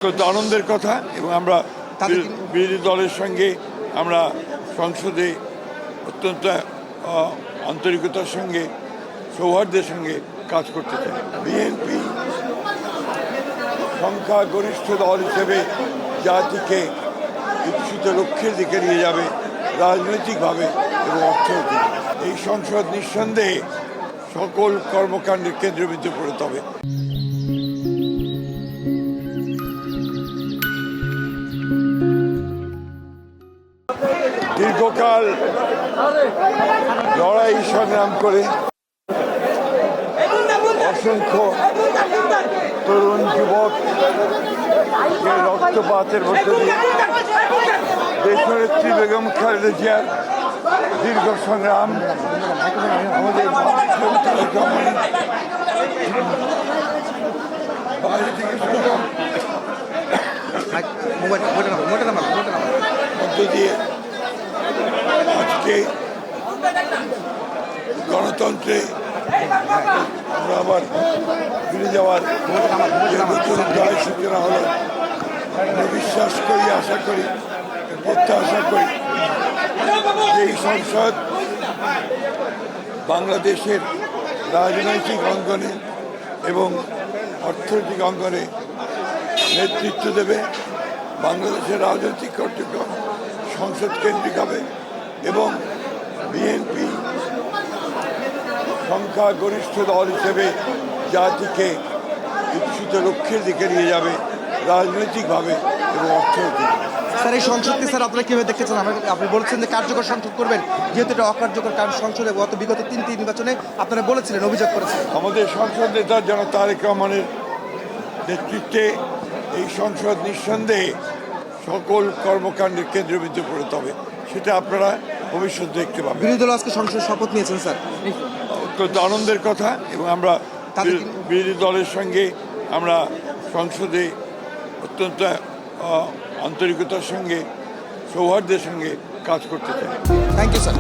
অত্যন্ত আনন্দের কথা এবং আমরা বিরোধী দলের সঙ্গে আমরা সংসদে অত্যন্ত আন্তরিকতার সঙ্গে সৌহার্দ্যের সঙ্গে কাজ করতে চাই। বিএনপি সংখ্যাগরিষ্ঠ দল হিসেবে জাতিকে ইচ্ছিত লক্ষ্যের দিকে নিয়ে যাবে রাজনৈতিকভাবে এবং অর্থনৈতিকভাবে। এই সংসদ নিঃসন্দেহে সকল কর্মকাণ্ডের কেন্দ্রবিন্দু পরিণত হবে। দীর্ঘকাল লড়াই সংগ্রাম করে অসংখ্য তরুণ যুবক রক্তপাতের মধ্যে দিয়ে দেশনেত্রী বেগম খালেদা জিয়ার দীর্ঘ সংগ্রাম আমাদের বাইরে থেকে মধ্য দিয়ে আজকে গণতন্ত্রে আমরা আবার ফিরে যাওয়ার জয় সূচনা হলো। আমরা বিশ্বাস করি, আশা করি, প্রত্যাশা করি এই সংসদ বাংলাদেশের রাজনৈতিক অঙ্গনে এবং অর্থনৈতিক অঙ্গনে নেতৃত্ব দেবে। বাংলাদেশের রাজনৈতিক কার্যক্রম সংসদ কেন্দ্রিক হবে এবং বিএনপি সংখ্যাগরিষ্ঠ দল হিসেবে জাতিকে ইচ্ছিত লক্ষ্যের দিকে নিয়ে যাবে রাজনৈতিকভাবে এবং অর্থনৈতিকভাবে। স্যার, এই সংসদকে স্যার আপনারা কীভাবে দেখতে চান? আপনি বলেছেন যে কার্যকর সংসদ করবেন, যেহেতু এটা অকার্যকর, কারণ সংসদে গত বিগত তিনটি নির্বাচনে আপনারা বলেছিলেন, অভিযোগ করেছিলেন। আমাদের সংসদ নেতা জনাব তারেক রহমানের নেতৃত্বে এই সংসদ নিঃসন্দেহে সকল কর্মকাণ্ডের কেন্দ্রবিন্দু পরিণত হবে, সেটা আপনারা ভবিষ্যৎ দেখতে পাবেন। বিরোধী দল আজকে সংসদে শপথ নিয়েছেন স্যার, অত্যন্ত আনন্দের কথা এবং আমরা বিরোধী দলের সঙ্গে আমরা সংসদে অত্যন্ত আন্তরিকতার সঙ্গে সৌহার্দ্যের সঙ্গে কাজ করতে চাই। Thank you sir.